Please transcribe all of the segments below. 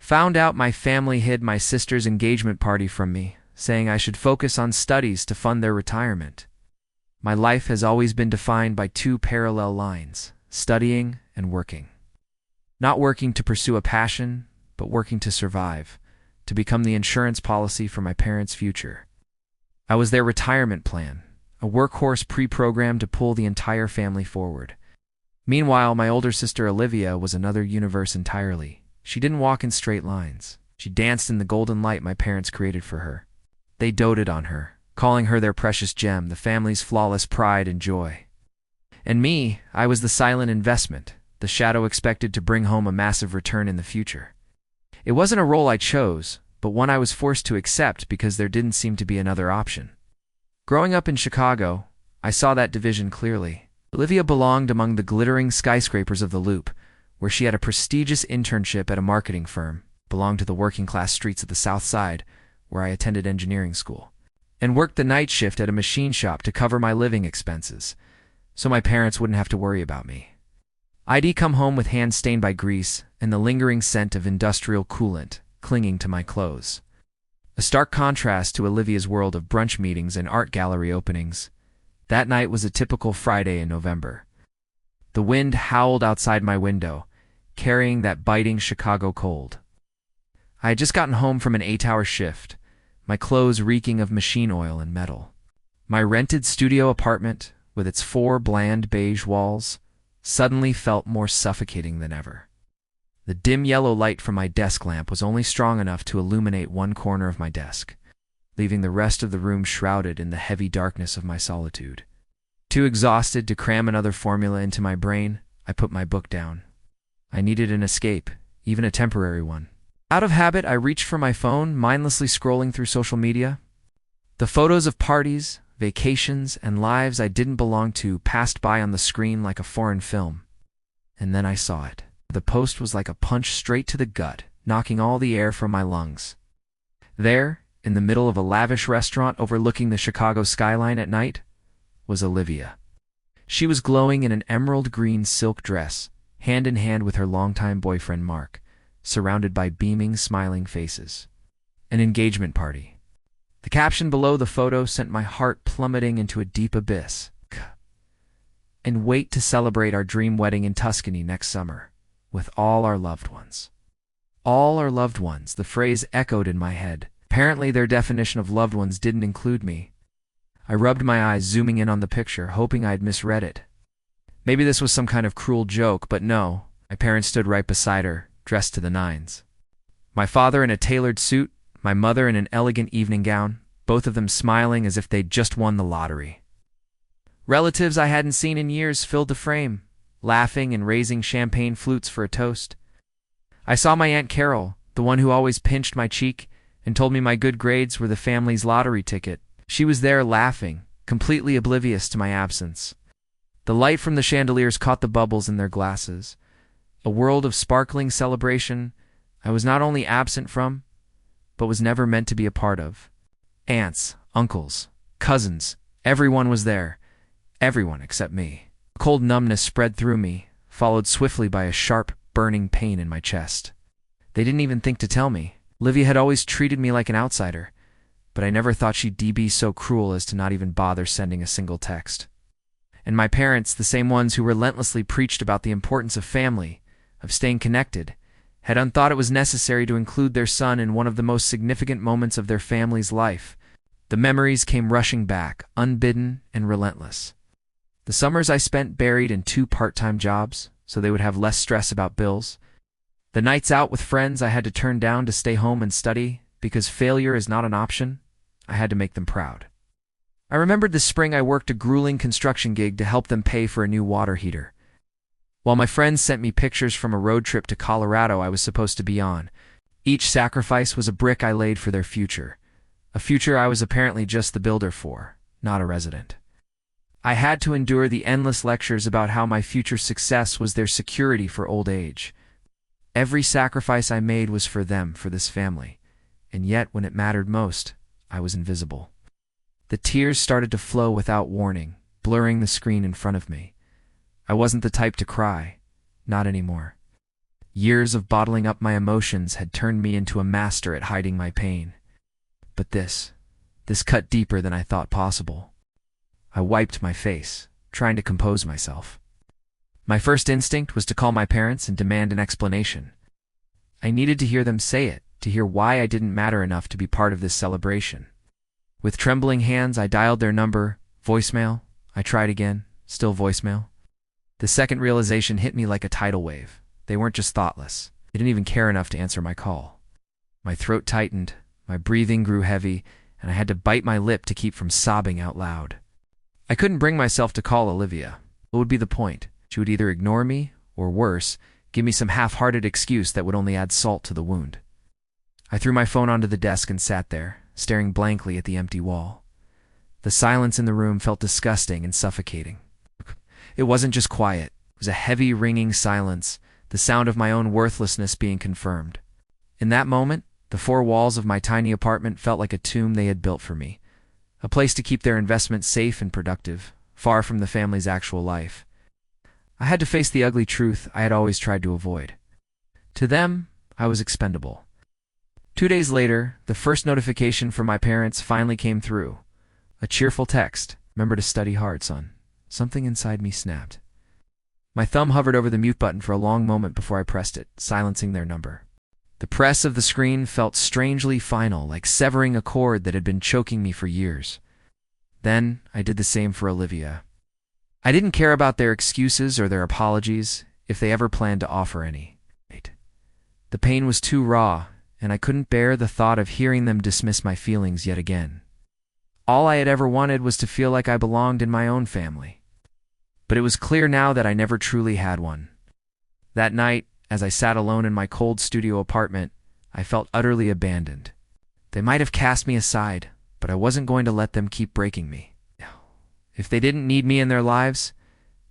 Found out my family hid my sister's engagement party from me, saying I should focus on studies to fund their retirement. My life has always been defined by two parallel lines: studying and working. Not working to pursue a passion, but working to survive, to become the insurance policy for my parents' future. I was their retirement plan, a workhorse pre-programmed to pull the entire family forward. Meanwhile, my older sister Olivia was another universe entirely. She didn't walk in straight lines. She danced in the golden light my parents created for her. They doted on her, calling her their precious gem, the family's flawless pride and joy. And me, I was the silent investment, the shadow expected to bring home a massive return in the future. It wasn't a role I chose, but one I was forced to accept because there didn't seem to be another option. Growing up in Chicago, I saw that division clearly. Olivia belonged among the glittering skyscrapers of the Loop, where she had a prestigious internship at a marketing firm, belonged to the working-class streets of the South Side, where I attended engineering school, and worked the night shift at a machine shop to cover my living expenses, so my parents wouldn't have to worry about me. I'd come home with hands stained by grease and the lingering scent of industrial coolant clinging to my clothes. A stark contrast to Olivia's world of brunch meetings and art gallery openings. That night was a typical Friday in November. The wind howled outside my window, carrying that biting Chicago cold. I had just gotten home from an 8-hour shift, my clothes reeking of machine oil and metal. My rented studio apartment, with its 4 bland beige walls, suddenly felt more suffocating than ever. The dim yellow light from my desk lamp was only strong enough to illuminate one corner of my desk, leaving the rest of the room shrouded in the heavy darkness of my solitude. Too exhausted to cram another formula into my brain, I put my book down. I needed an escape, even a temporary one. Out of habit, I reached for my phone, mindlessly scrolling through social media. The photos of parties, vacations, and lives I didn't belong to passed by on the screen like a foreign film. And then I saw it. The post was like a punch straight to the gut, knocking all the air from my lungs. There, in the middle of a lavish restaurant overlooking the Chicago skyline at night, was Olivia. She was glowing in an emerald green silk dress, hand in hand with her longtime boyfriend Mark, surrounded by beaming, smiling faces. An engagement party. The caption below the photo sent my heart plummeting into a deep abyss. And wait to celebrate our dream wedding in Tuscany next summer, with all our loved ones. All our loved ones, the phrase echoed in my head. Apparently their definition of loved ones didn't include me. I rubbed my eyes, zooming in on the picture, hoping I'd misread it. Maybe this was some kind of cruel joke, but no. My parents stood right beside her, dressed to the nines. My father in a tailored suit, my mother in an elegant evening gown, both of them smiling as if they'd just won the lottery. Relatives I hadn't seen in years filled the frame, laughing and raising champagne flutes for a toast. I saw my Aunt Carol, the one who always pinched my cheek and told me my good grades were the family's lottery ticket. She was there laughing, completely oblivious to my absence. The light from the chandeliers caught the bubbles in their glasses. A world of sparkling celebration I was not only absent from, but was never meant to be a part of. Aunts, uncles, cousins, everyone was there. Everyone except me. A cold numbness spread through me, followed swiftly by a sharp, burning pain in my chest. They didn't even think to tell me. Olivia had always treated me like an outsider, but I never thought she'd be so cruel as to not even bother sending a single text. And my parents, the same ones who relentlessly preached about the importance of family, of staying connected, had unthought it was necessary to include their son in one of the most significant moments of their family's life. The memories came rushing back, unbidden and relentless. The summers I spent buried in 2 part-time jobs, so they would have less stress about bills. The nights out with friends I had to turn down to stay home and study, because failure is not an option. I had to make them proud. I remembered the spring I worked a grueling construction gig to help them pay for a new water heater. While my friends sent me pictures from a road trip to Colorado I was supposed to be on, each sacrifice was a brick I laid for their future, a future I was apparently just the builder for, not a resident. I had to endure the endless lectures about how my future success was their security for old age. Every sacrifice I made was for them, for this family, and yet when it mattered most, I was invisible. The tears started to flow without warning, blurring the screen in front of me. I wasn't the type to cry, not anymore. Years of bottling up my emotions had turned me into a master at hiding my pain. But this cut deeper than I thought possible. I wiped my face, trying to compose myself. My first instinct was to call my parents and demand an explanation. I needed to hear them say it, to hear why I didn't matter enough to be part of this celebration. With trembling hands, I dialed their number. Voicemail. I tried again. Still voicemail. The second realization hit me like a tidal wave. They weren't just thoughtless. They didn't even care enough to answer my call. My throat tightened, my breathing grew heavy, and I had to bite my lip to keep from sobbing out loud. I couldn't bring myself to call Olivia. What would be the point? She would either ignore me, or worse, give me some half-hearted excuse that would only add salt to the wound. I threw my phone onto the desk and sat there, staring blankly at the empty wall. The silence in the room felt disgusting and suffocating. It wasn't just quiet. It was a heavy, ringing silence, the sound of my own worthlessness being confirmed. In that moment, the four walls of my tiny apartment felt like a tomb they had built for me, a place to keep their investment safe and productive, far from the family's actual life. I had to face the ugly truth I had always tried to avoid. To them, I was expendable. 2 days later, the first notification from my parents finally came through. A cheerful text. "Remember to study hard, son." Something inside me snapped. My thumb hovered over the mute button for a long moment before I pressed it, silencing their number. The press of the screen felt strangely final, like severing a cord that had been choking me for years. Then, I did the same for Olivia. I didn't care about their excuses or their apologies, if they ever planned to offer any. The pain was too raw, and I couldn't bear the thought of hearing them dismiss my feelings yet again. All I had ever wanted was to feel like I belonged in my own family. But it was clear now that I never truly had one. That night, as I sat alone in my cold studio apartment, I felt utterly abandoned. They might have cast me aside, but I wasn't going to let them keep breaking me. If they didn't need me in their lives,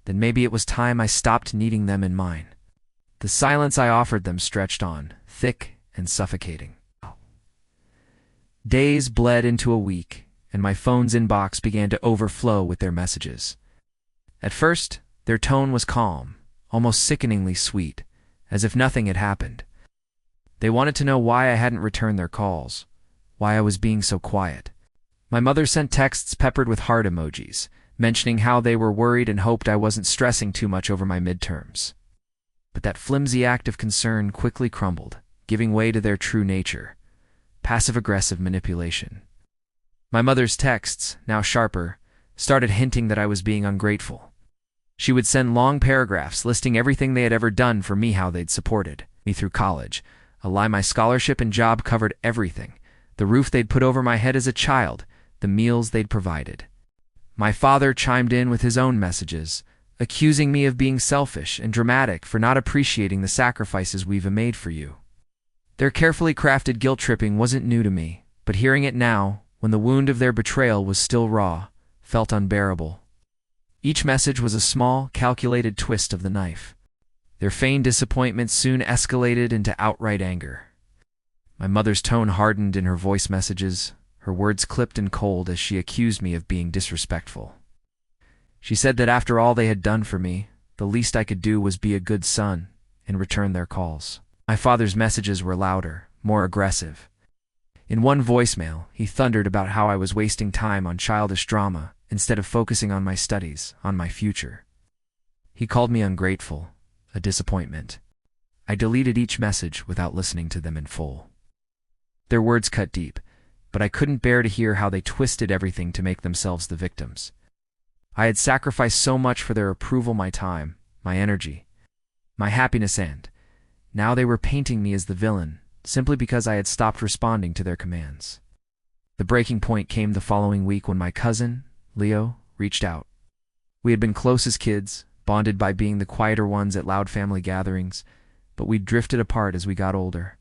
then maybe it was time I stopped needing them in mine. The silence I offered them stretched on, thick and suffocating. Days bled into a week, and my phone's inbox began to overflow with their messages. At first, their tone was calm, almost sickeningly sweet, as if nothing had happened. They wanted to know why I hadn't returned their calls, why I was being so quiet. My mother sent texts peppered with heart emojis, mentioning how they were worried and hoped I wasn't stressing too much over my midterms. But that flimsy act of concern quickly crumbled, giving way to their true nature, passive-aggressive manipulation. My mother's texts, now sharper, started hinting that I was being ungrateful. She would send long paragraphs listing everything they had ever done for me, how they'd supported me through college, a lie my scholarship and job covered everything, the roof they'd put over my head as a child, the meals they'd provided. My father chimed in with his own messages, accusing me of being selfish and dramatic for not appreciating the sacrifices we've made for you. Their carefully crafted guilt-tripping wasn't new to me, but hearing it now, when the wound of their betrayal was still raw, felt unbearable. Each message was a small, calculated twist of the knife. Their feigned disappointment soon escalated into outright anger. My mother's tone hardened in her voice messages, her words clipped and cold as she accused me of being disrespectful. She said that after all they had done for me, the least I could do was be a good son and return their calls. My father's messages were louder, more aggressive. In one voicemail, he thundered about how I was wasting time on childish drama instead of focusing on my studies, on my future. He called me ungrateful, a disappointment. I deleted each message without listening to them in full. Their words cut deep, but I couldn't bear to hear how they twisted everything to make themselves the victims. I had sacrificed so much for their approval, my time, my energy, my happiness, and now they were painting me as the villain, simply because I had stopped responding to their commands. The breaking point came the following week when my cousin, Leo, reached out. We had been close as kids, bonded by being the quieter ones at loud family gatherings, but we'd drifted apart as we got older.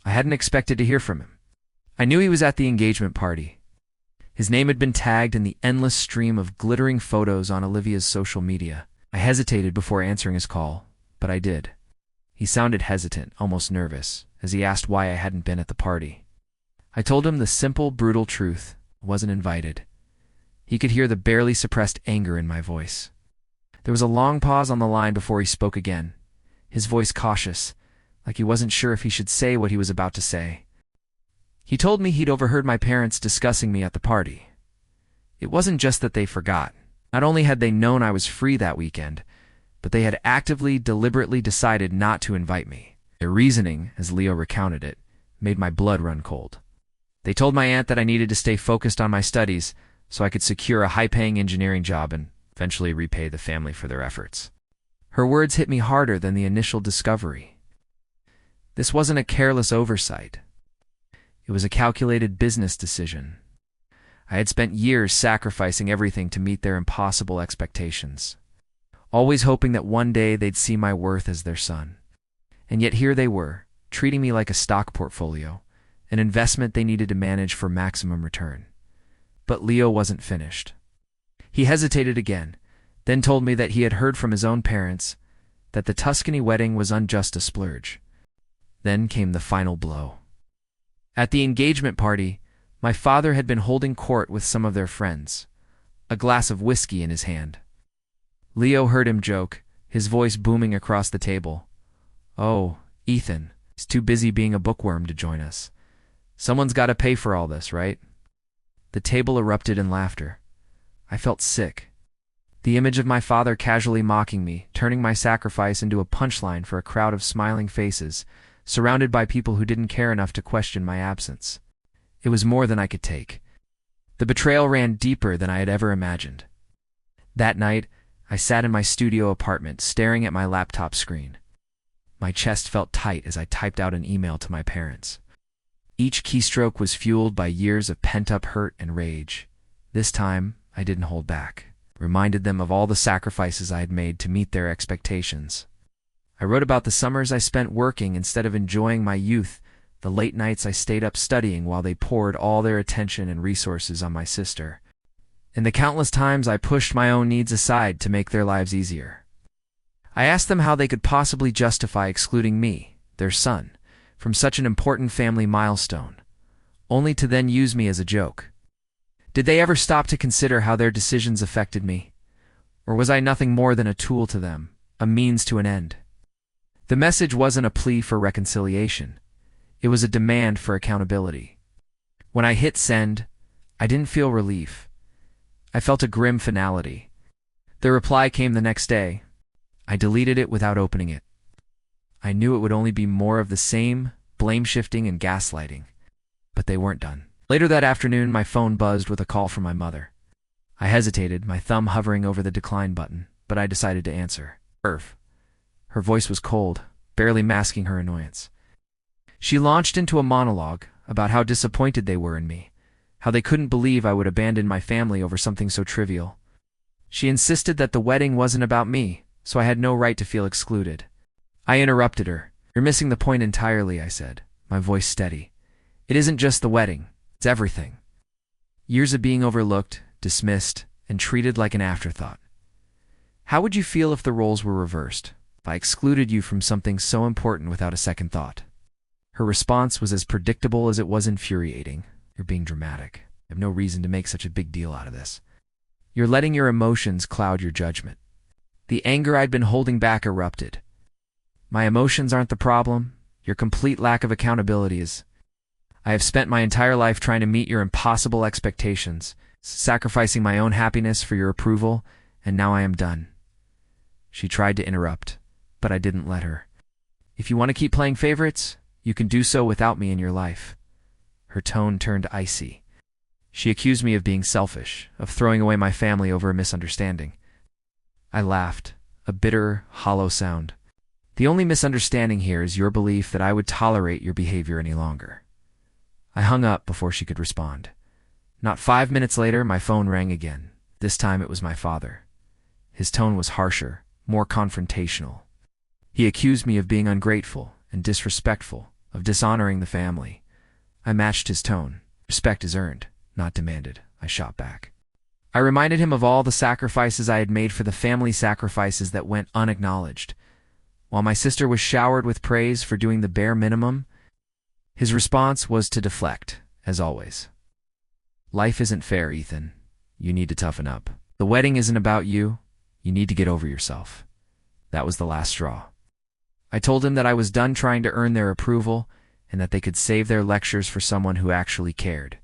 I hadn't expected to hear from him. I knew he was at the engagement party. His name had been tagged in the endless stream of glittering photos on Olivia's social media. I hesitated before answering his call, but I did. He sounded hesitant, almost nervous, as he asked why I hadn't been at the party. I told him the simple, brutal truth: I wasn't invited. He could hear the barely suppressed anger in my voice. There was a long pause on the line before he spoke again, his voice cautious, like he wasn't sure if he should say what he was about to say. He told me he'd overheard my parents discussing me at the party. It wasn't just that they forgot. Not only had they known I was free that weekend, but they had actively, deliberately decided not to invite me. Their reasoning, as Leo recounted it, made my blood run cold. They told my aunt that I needed to stay focused on my studies so I could secure a high-paying engineering job and eventually repay the family for their efforts. Her words hit me harder than the initial discovery. This wasn't a careless oversight. It was a calculated business decision. I had spent years sacrificing everything to meet their impossible expectations, always hoping that one day they'd see my worth as their son. And yet here they were, treating me like a stock portfolio, an investment they needed to manage for maximum return. But Leo wasn't finished. He hesitated again, then told me that he had heard from his own parents that the Tuscany wedding was unjust a splurge. Then came the final blow. At the engagement party, my father had been holding court with some of their friends, a glass of whiskey in his hand. Leo heard him joke, his voice booming across the table. "Oh, Ethan, he's too busy being a bookworm to join us. Someone's got to pay for all this, right?" The table erupted in laughter. I felt sick. The image of my father casually mocking me, turning my sacrifice into a punchline for a crowd of smiling faces, surrounded by people who didn't care enough to question my absence. It was more than I could take. The betrayal ran deeper than I had ever imagined. That night, I sat in my studio apartment, staring at my laptop screen. My chest felt tight as I typed out an email to my parents. Each keystroke was fueled by years of pent-up hurt and rage. This time, I didn't hold back. Reminded them of all the sacrifices I had made to meet their expectations. I wrote about the summers I spent working instead of enjoying my youth, the late nights I stayed up studying while they poured all their attention and resources on my sister, and the countless times I pushed my own needs aside to make their lives easier. I asked them how they could possibly justify excluding me, their son, from such an important family milestone, only to then use me as a joke. Did they ever stop to consider how their decisions affected me? Or was I nothing more than a tool to them, a means to an end? The message wasn't a plea for reconciliation. It was a demand for accountability. When I hit send, I didn't feel relief. I felt a grim finality. The reply came the next day. I deleted it without opening it. I knew it would only be more of the same, blame-shifting and gaslighting. But they weren't done. Later that afternoon, my phone buzzed with a call from my mother. I hesitated, my thumb hovering over the decline button, but I decided to answer. Irv. Her voice was cold, barely masking her annoyance. She launched into a monologue about how disappointed they were in me, how they couldn't believe I would abandon my family over something so trivial. She insisted that the wedding wasn't about me, so I had no right to feel excluded. I interrupted her. "You're missing the point entirely," I said, my voice steady. "It isn't just the wedding, it's everything. Years of being overlooked, dismissed, and treated like an afterthought. How would you feel if the roles were reversed? If I excluded you from something so important without a second thought?" Her response was as predictable as it was infuriating. "You're being dramatic. I have no reason to make such a big deal out of this. You're letting your emotions cloud your judgment." The anger I'd been holding back erupted. "My emotions aren't the problem. Your complete lack of accountability is. I have spent my entire life trying to meet your impossible expectations, sacrificing my own happiness for your approval, and now I am done." She tried to interrupt, but I didn't let her. "If you want to keep playing favorites, you can do so without me in your life." Her tone turned icy. She accused me of being selfish, of throwing away my family over a misunderstanding. I laughed, a bitter, hollow sound. "The only misunderstanding here is your belief that I would tolerate your behavior any longer." I hung up before she could respond. Not 5 minutes later, my phone rang again. This time it was my father. His tone was harsher, more confrontational. He accused me of being ungrateful and disrespectful, of dishonoring the family. I matched his tone. "Respect is earned, not demanded," I shot back. I reminded him of all the sacrifices I had made for the family, sacrifices that went unacknowledged. While my sister was showered with praise for doing the bare minimum, his response was to deflect, as always. "Life isn't fair, Ethan. You need to toughen up. The wedding isn't about you. You need to get over yourself." That was the last straw. I told him that I was done trying to earn their approval and that they could save their lectures for someone who actually cared.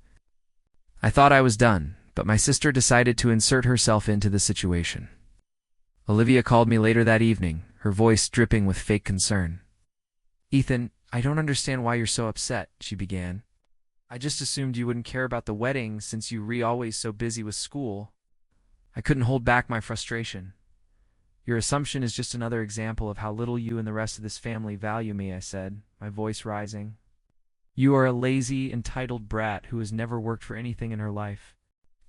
I thought I was done, but my sister decided to insert herself into the situation. Olivia called me later that evening, her voice dripping with fake concern. "Ethan, I don't understand why you're so upset," she began. "I just assumed you wouldn't care about the wedding since you were always so busy with school." I couldn't hold back my frustration. "Your assumption is just another example of how little you and the rest of this family value me," I said, my voice rising. "You are a lazy, entitled brat who has never worked for anything in her life.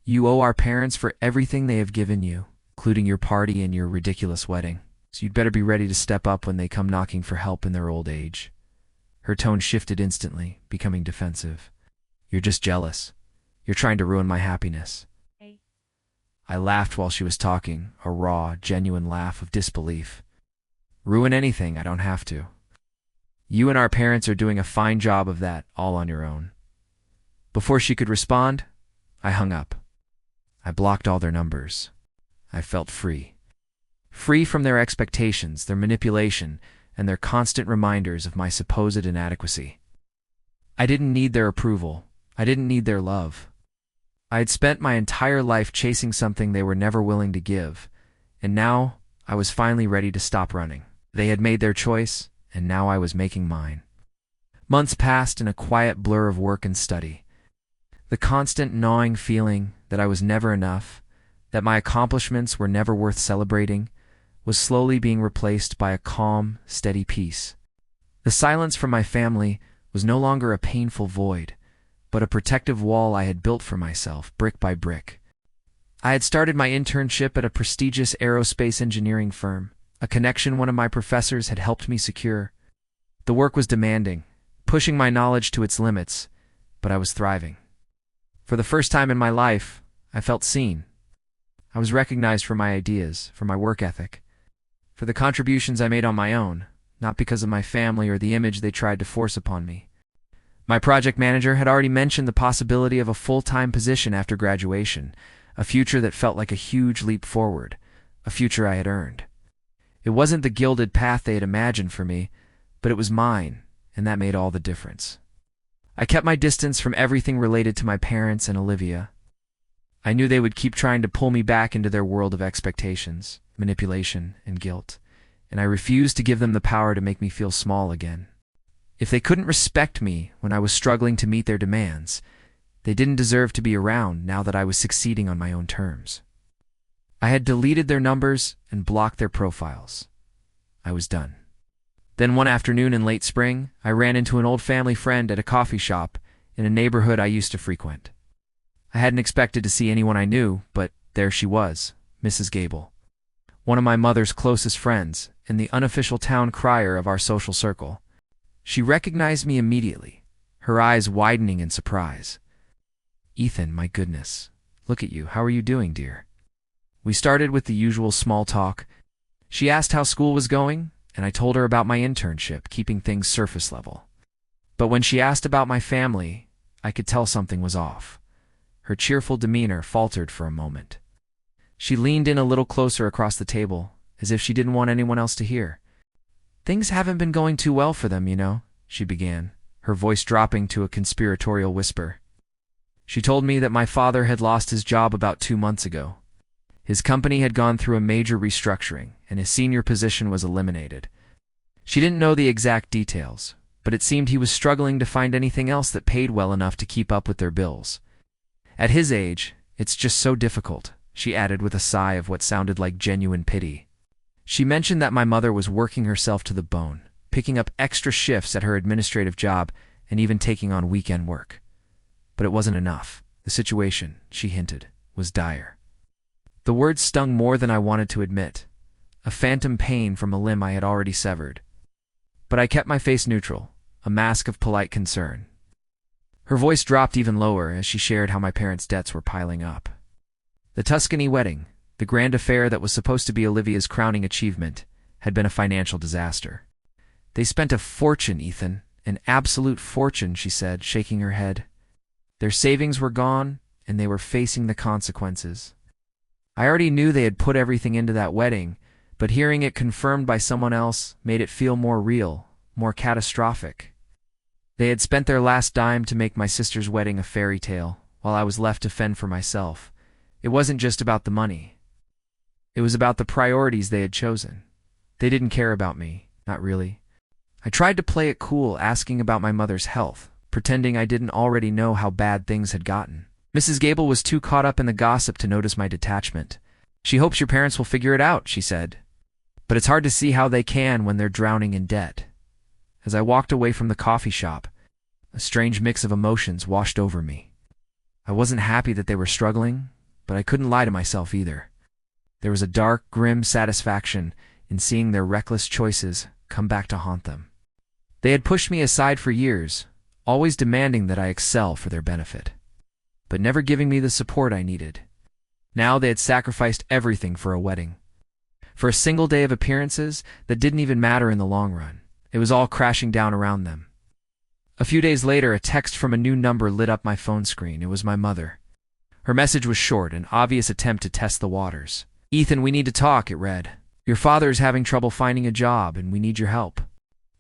You owe our parents for everything they have given you, including your party and your ridiculous wedding. So you'd better be ready to step up when they come knocking for help in their old age." Her tone shifted instantly, becoming defensive. "You're just jealous. You're trying to ruin my happiness." I laughed while she was talking, a raw, genuine laugh of disbelief. "Ruin anything, I don't have to. You and our parents are doing a fine job of that, all on your own." Before she could respond, I hung up. I blocked all their numbers. I felt free. Free from their expectations, their manipulation, and their constant reminders of my supposed inadequacy. I didn't need their approval. I didn't need their love. I had spent my entire life chasing something they were never willing to give, and now I was finally ready to stop running. They had made their choice, and now I was making mine. Months passed in a quiet blur of work and study. The constant gnawing feeling that I was never enough, that my accomplishments were never worth celebrating, was slowly being replaced by a calm, steady peace. The silence from my family was no longer a painful void, but a protective wall I had built for myself, brick by brick. I had started my internship at a prestigious aerospace engineering firm, a connection one of my professors had helped me secure. The work was demanding, pushing my knowledge to its limits, but I was thriving. For the first time in my life, I felt seen. I was recognized for my ideas, for my work ethic, for the contributions I made on my own, not because of my family or the image they tried to force upon me. My project manager had already mentioned the possibility of a full-time position after graduation, a future that felt like a huge leap forward, a future I had earned. It wasn't the gilded path they had imagined for me, but it was mine, and that made all the difference. I kept my distance from everything related to my parents and Olivia. I knew they would keep trying to pull me back into their world of expectations, manipulation, and guilt, and I refused to give them the power to make me feel small again. If they couldn't respect me when I was struggling to meet their demands, they didn't deserve to be around now that I was succeeding on my own terms. I had deleted their numbers and blocked their profiles. I was done. Then one afternoon in late spring, I ran into an old family friend at a coffee shop in a neighborhood I used to frequent. I hadn't expected to see anyone I knew, but there she was, Mrs. Gable, one of my mother's closest friends and the unofficial town crier of our social circle. She recognized me immediately, her eyes widening in surprise. "Ethan, my goodness. Look at you. How are you doing, dear?" We started with the usual small talk. She asked how school was going, and I told her about my internship, keeping things surface level. But when she asked about my family, I could tell something was off. Her cheerful demeanor faltered for a moment. She leaned in a little closer across the table, as if she didn't want anyone else to hear. "Things haven't been going too well for them, you know," she began, her voice dropping to a conspiratorial whisper. She told me that my father had lost his job about 2 months ago. His company had gone through a major restructuring, and his senior position was eliminated. She didn't know the exact details, but it seemed he was struggling to find anything else that paid well enough to keep up with their bills. "At his age, it's just so difficult," she added with a sigh of what sounded like genuine pity. She mentioned that my mother was working herself to the bone, picking up extra shifts at her administrative job and even taking on weekend work. But it wasn't enough. The situation, she hinted, was dire. The words stung more than I wanted to admit, a phantom pain from a limb I had already severed. But I kept my face neutral, a mask of polite concern. Her voice dropped even lower as she shared how my parents' debts were piling up. The Tuscany wedding, the grand affair that was supposed to be Olivia's crowning achievement, had been a financial disaster. "They spent a fortune, Ethan, an absolute fortune," she said, shaking her head. "Their savings were gone, and they were facing the consequences. I already knew they had put everything into that wedding, but hearing it confirmed by someone else made it feel more real, more catastrophic. They had spent their last dime to make my sister's wedding a fairy tale, while I was left to fend for myself. It wasn't just about the money. It was about the priorities they had chosen. They didn't care about me, not really. I tried to play it cool, asking about my mother's health, pretending I didn't already know how bad things had gotten. Mrs. Gable was too caught up in the gossip to notice my detachment. "She hopes your parents will figure it out," she said. "But it's hard to see how they can when they're drowning in debt." As I walked away from the coffee shop, a strange mix of emotions washed over me. I wasn't happy that they were struggling, but I couldn't lie to myself either. There was a dark, grim satisfaction in seeing their reckless choices come back to haunt them. They had pushed me aside for years, always demanding that I excel for their benefit, but never giving me the support I needed. Now they had sacrificed everything for a wedding. For a single day of appearances that didn't even matter in the long run. It was all crashing down around them. A few days later, a text from a new number lit up my phone screen. It was my mother. Her message was short, an obvious attempt to test the waters. "Ethan, we need to talk," it read. "Your father is having trouble finding a job, and we need your help."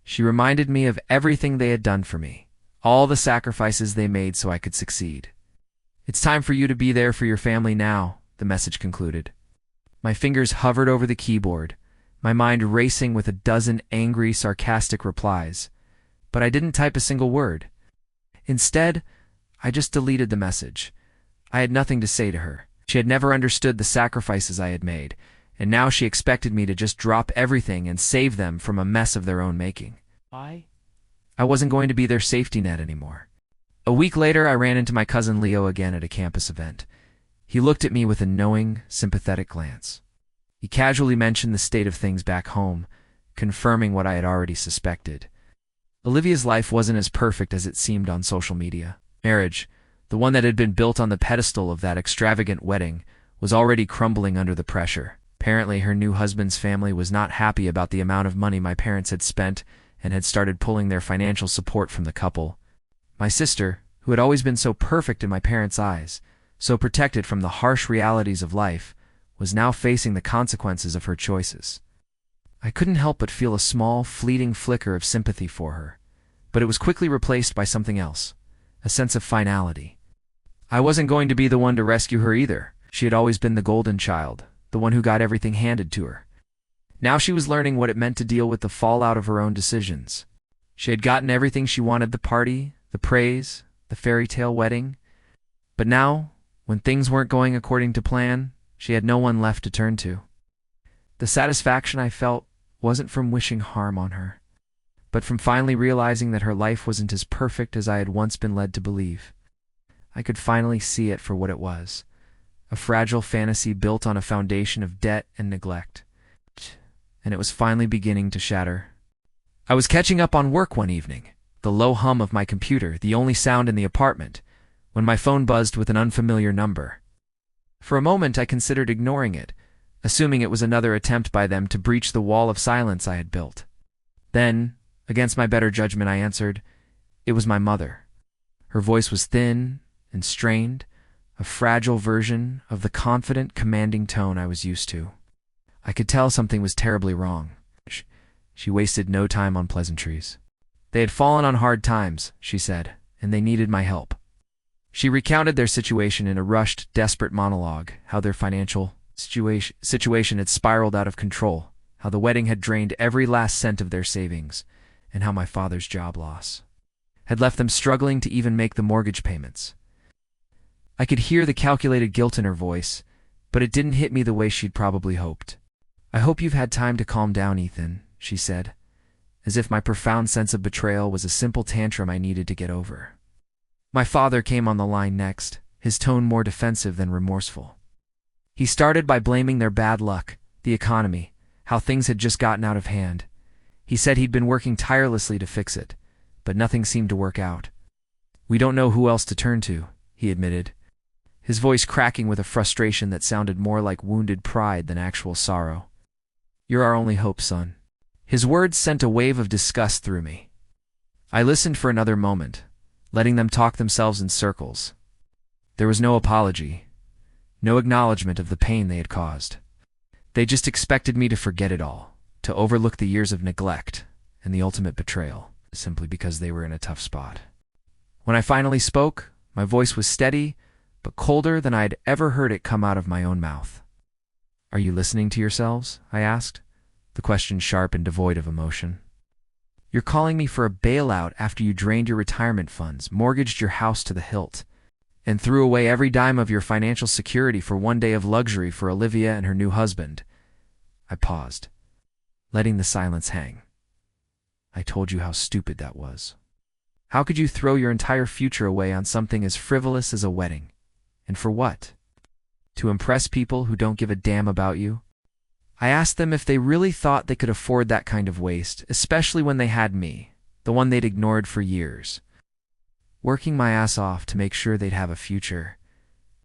She reminded me of everything they had done for me, all the sacrifices they made so I could succeed. "It's time for you to be there for your family now," the message concluded. My fingers hovered over the keyboard, my mind racing with a dozen angry, sarcastic replies. But I didn't type a single word. Instead, I just deleted the message. I had nothing to say to her. She had never understood the sacrifices I had made, and now she expected me to just drop everything and save them from a mess of their own making. I wasn't going to be their safety net anymore. A week later, I ran into my cousin Leo again at a campus event. He looked at me with a knowing, sympathetic glance. He casually mentioned the state of things back home, confirming what I had already suspected. Olivia's life wasn't as perfect as it seemed on social media. Marriage, the one that had been built on the pedestal of that extravagant wedding, was already crumbling under the pressure. Apparently, her new husband's family was not happy about the amount of money my parents had spent and had started pulling their financial support from the couple. My sister, who had always been so perfect in my parents' eyes, so protected from the harsh realities of life, was now facing the consequences of her choices. I couldn't help but feel a small, fleeting flicker of sympathy for her, but it was quickly replaced by something else, a sense of finality. I wasn't going to be the one to rescue her either. She had always been the golden child, the one who got everything handed to her. Now she was learning what it meant to deal with the fallout of her own decisions. She had gotten everything she wanted: the party, the praise, the fairy tale wedding. But now, when things weren't going according to plan, she had no one left to turn to. The satisfaction I felt wasn't from wishing harm on her, but from finally realizing that her life wasn't as perfect as I had once been led to believe. I could finally see it for what it was, a fragile fantasy built on a foundation of debt and neglect. And it was finally beginning to shatter. I was catching up on work one evening, the low hum of my computer the only sound in the apartment, when my phone buzzed with an unfamiliar number. For a moment I considered ignoring it, assuming it was another attempt by them to breach the wall of silence I had built. Then, against my better judgment, I answered. It was my mother. Her voice was thin and strained, a fragile version of the confident, commanding tone I was used to. I could tell something was terribly wrong. She wasted no time on pleasantries. They had fallen on hard times, she said, and they needed my help. She recounted their situation in a rushed, desperate monologue, how their financial situation had spiraled out of control, how the wedding had drained every last cent of their savings, and how my father's job loss had left them struggling to even make the mortgage payments. I could hear the calculated guilt in her voice, but it didn't hit me the way she'd probably hoped. "I hope you've had time to calm down, Ethan," she said, as if my profound sense of betrayal was a simple tantrum I needed to get over. My father came on the line next, his tone more defensive than remorseful. He started by blaming their bad luck, the economy, how things had just gotten out of hand. He said he'd been working tirelessly to fix it, but nothing seemed to work out. "We don't know who else to turn to," he admitted, his voice cracking with a frustration that sounded more like wounded pride than actual sorrow. "You're our only hope, son." His words sent a wave of disgust through me. I listened for another moment, letting them talk themselves in circles. There was no apology, no acknowledgement of the pain they had caused. They just expected me to forget it all, to overlook the years of neglect and the ultimate betrayal, simply because they were in a tough spot. When I finally spoke, my voice was steady, but colder than I had ever heard it come out of my own mouth. "Are you listening to yourselves?" I asked, the question sharp and devoid of emotion. "You're calling me for a bailout after you drained your retirement funds, mortgaged your house to the hilt, and threw away every dime of your financial security for one day of luxury for Olivia and her new husband." I paused, letting the silence hang. "I told you how stupid that was. How could you throw your entire future away on something as frivolous as a wedding? And for what? To impress people who don't give a damn about you?" I asked them if they really thought they could afford that kind of waste, especially when they had me, the one they'd ignored for years, working my ass off to make sure they'd have a future.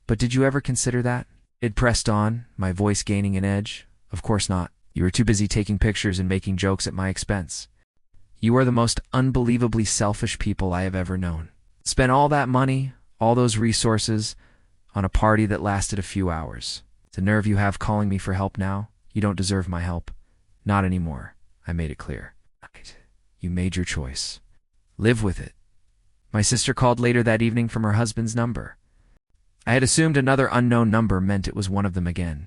"But did you ever consider that?" It pressed on, my voice gaining an edge. "Of course not. You were too busy taking pictures and making jokes at my expense. You are the most unbelievably selfish people I have ever known. Spent all that money, all those resources, on a party that lasted a few hours. The nerve you have calling me for help now? You don't deserve my help. Not anymore." I made it clear. "You made your choice. Live with it." My sister called later that evening from her husband's number. I had assumed another unknown number meant it was one of them again.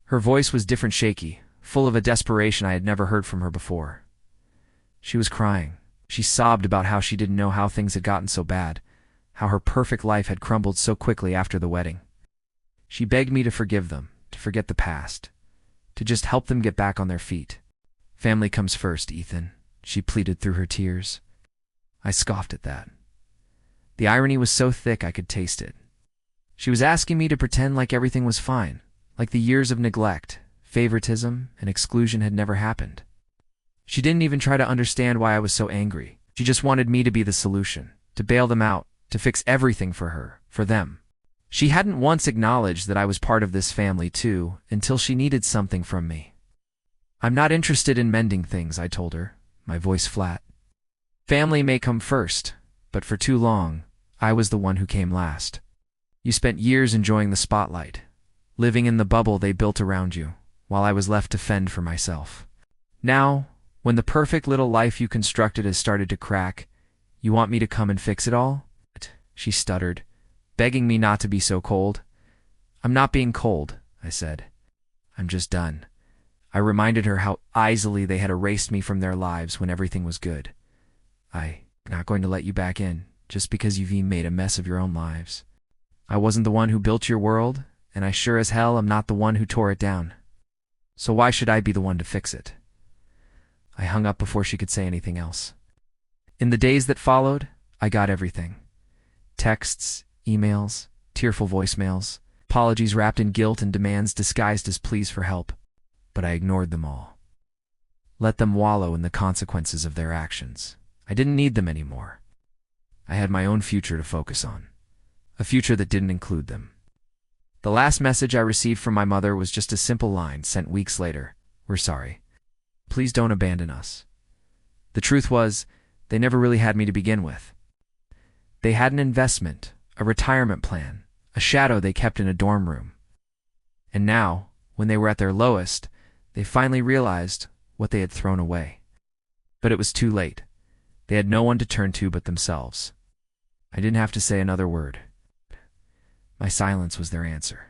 Her voice was different, shaky, full of a desperation I had never heard from her before. She was crying. She sobbed about how she didn't know how things had gotten so bad, how her perfect life had crumbled so quickly after the wedding. She begged me to forgive them, to forget the past, to just help them get back on their feet. "Family comes first, Ethan," she pleaded through her tears. I scoffed at that. The irony was so thick I could taste it. She was asking me to pretend like everything was fine, like the years of neglect, favoritism, and exclusion had never happened. She didn't even try to understand why I was so angry. She just wanted me to be the solution, to bail them out, to fix everything for her, for them. She hadn't once acknowledged that I was part of this family too, until she needed something from me. "I'm not interested in mending things," I told her, my voice flat. "Family may come first, but for too long, I was the one who came last. You spent years enjoying the spotlight, living in the bubble they built around you, while I was left to fend for myself. Now, when the perfect little life you constructed has started to crack, you want me to come and fix it all?" She stuttered, begging me not to be so cold. "I'm not being cold," I said. "I'm just done." I reminded her how easily they had erased me from their lives when everything was good. "I'm not going to let you back in, just because you've made a mess of your own lives. I wasn't the one who built your world, and I sure as hell am not the one who tore it down. So why should I be the one to fix it?" I hung up before she could say anything else. In the days that followed, I got everything. Texts, emails, tearful voicemails, apologies wrapped in guilt and demands disguised as pleas for help. But I ignored them all. Let them wallow in the consequences of their actions. I didn't need them anymore. I had my own future to focus on. A future that didn't include them. The last message I received from my mother was just a simple line sent weeks later. "We're sorry. Please don't abandon us." The truth was, they never really had me to begin with. They had an investment, a retirement plan, a shadow they kept in a dorm room. And now, when they were at their lowest, they finally realized what they had thrown away. But it was too late. They had no one to turn to but themselves. I didn't have to say another word. My silence was their answer.